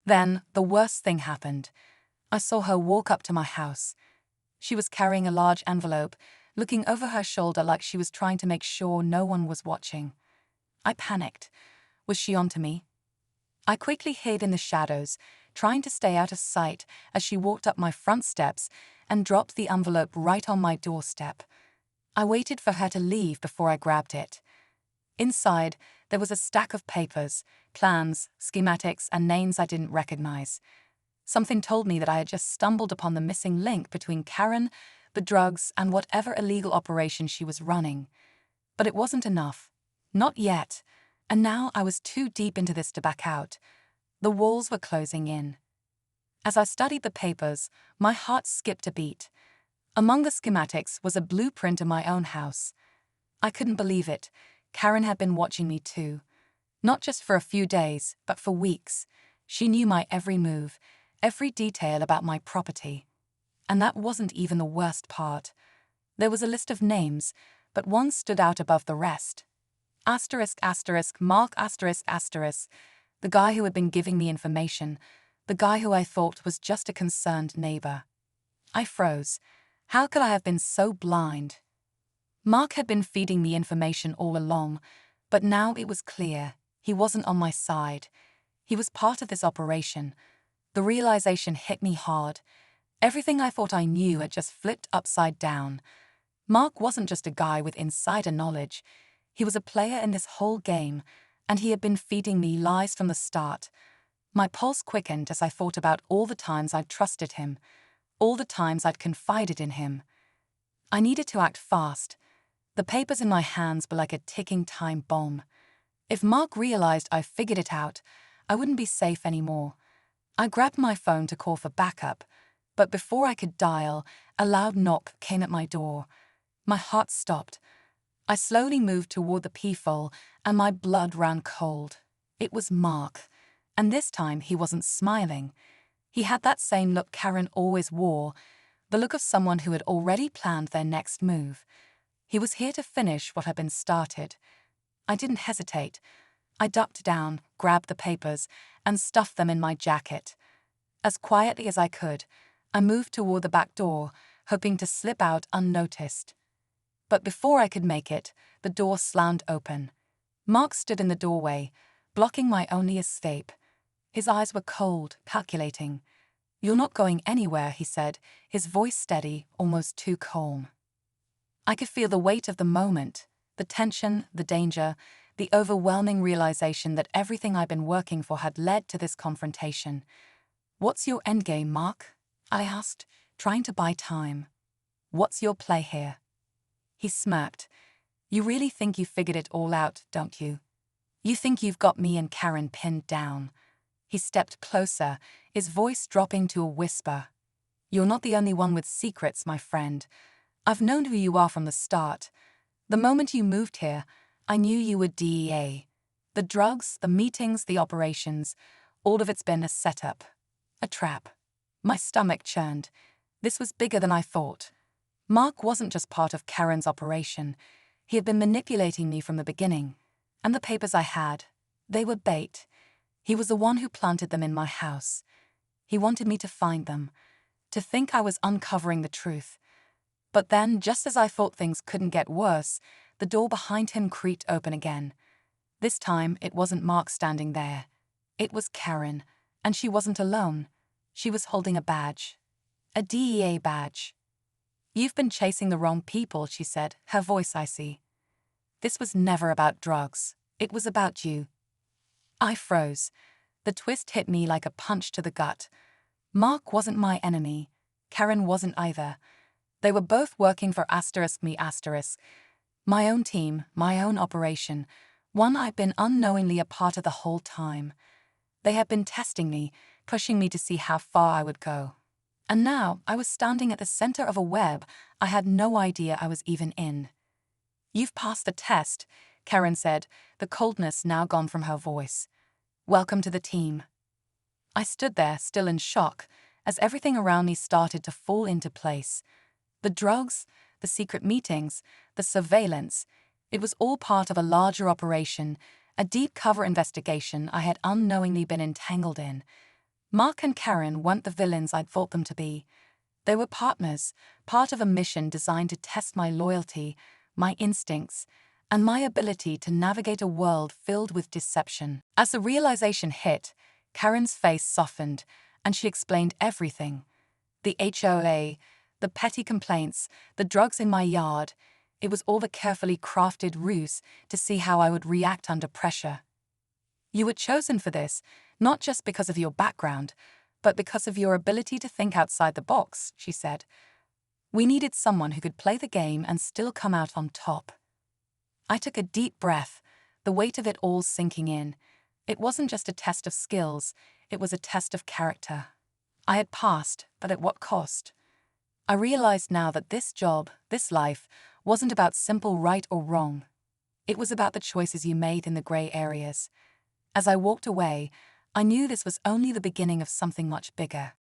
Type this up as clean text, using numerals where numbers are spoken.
Then, the worst thing happened. I saw her walk up to my house. She was carrying a large envelope, looking over her shoulder like she was trying to make sure no one was watching. I panicked. Was she onto me? I quickly hid in the shadows, trying to stay out of sight as she walked up my front steps and dropped the envelope right on my doorstep. I waited for her to leave before I grabbed it. Inside, there was a stack of papers, plans, schematics, and names I didn't recognize. Something told me that I had just stumbled upon the missing link between Karen, the drugs, and whatever illegal operation she was running. But it wasn't enough. Not yet. And now I was too deep into this to back out. The walls were closing in. As I studied the papers, my heart skipped a beat. Among the schematics was a blueprint of my own house. I couldn't believe it. Karen had been watching me too. Not just for a few days, but for weeks. She knew my every move, every detail about my property. And that wasn't even the worst part. There was a list of names, but one stood out above the rest. Mark ***, the guy who had been giving me information, the guy who I thought was just a concerned neighbor. I froze. How could I have been so blind? Mark had been feeding me information all along, but now it was clear. He wasn't on my side. He was part of this operation. The realization hit me hard. Everything I thought I knew had just flipped upside down. Mark wasn't just a guy with insider knowledge. He was a player in this whole game, and he had been feeding me lies from the start. My pulse quickened as I thought about all the times I'd trusted him, all the times I'd confided in him. I needed to act fast. The papers in my hands were like a ticking time bomb. If Mark realized I figured it out, I wouldn't be safe anymore. I grabbed my phone to call for backup, but before I could dial, a loud knock came at my door. My heart stopped. I slowly moved toward the peephole, and my blood ran cold. It was Mark, and this time he wasn't smiling. He had that same look Karen always wore, the look of someone who had already planned their next move. He was here to finish what had been started. I didn't hesitate. I ducked down, grabbed the papers, and stuffed them in my jacket. As quietly as I could, I moved toward the back door, hoping to slip out unnoticed. But before I could make it, the door slammed open. Mark stood in the doorway, blocking my only escape. His eyes were cold, calculating. "You're not going anywhere," he said, his voice steady, almost too calm. I could feel the weight of the moment, the tension, the danger, the overwhelming realization that everything I'd been working for had led to this confrontation. "What's your endgame, Mark?" I asked, trying to buy time. "What's your play here?" He smirked. "You really think you figured it all out, don't you? You think you've got me and Karen pinned down." He stepped closer, his voice dropping to a whisper. "You're not the only one with secrets, my friend. I've known who you are from the start. The moment you moved here, I knew you were DEA. The drugs, the meetings, the operations, all of it's been a setup. A trap." My stomach churned. This was bigger than I thought. Mark wasn't just part of Karen's operation. He had been manipulating me from the beginning. And the papers I had, they were bait. He was the one who planted them in my house. He wanted me to find them, to think I was uncovering the truth. But then, just as I thought things couldn't get worse, the door behind him creaked open again. This time, it wasn't Mark standing there. It was Karen, and she wasn't alone. She was holding a badge. A DEA badge. "You've been chasing the wrong people," she said, her voice icy. "This was never about drugs. It was about you." I froze. The twist hit me like a punch to the gut. Mark wasn't my enemy. Karen wasn't either. They were both working for *me*, my own team, my own operation, one I'd been unknowingly a part of the whole time. They had been testing me, pushing me to see how far I would go. And now I was standing at the center of a web I had no idea I was even in. "You've passed the test," Karen said, the coldness now gone from her voice. "Welcome to the team." I stood there, still in shock, as everything around me started to fall into place. The drugs, the secret meetings, the surveillance, it was all part of a larger operation, a deep cover investigation I had unknowingly been entangled in. Mark and Karen weren't the villains I'd thought them to be. They were partners, part of a mission designed to test my loyalty, my instincts, and my ability to navigate a world filled with deception. As the realization hit, Karen's face softened, and she explained everything. The HOA, the petty complaints, the drugs in my yard. It was all the carefully crafted ruse to see how I would react under pressure. You were chosen for this, not just because of your background, but because of your ability to think outside the box, she said. We needed someone who could play the game and still come out on top. I took a deep breath, the weight of it all sinking in. It wasn't just a test of skills, it was a test of character. I had passed, but at what cost? I realized now that this job, this life, wasn't about simple right or wrong. It was about the choices you made in the gray areas. As I walked away, I knew this was only the beginning of something much bigger.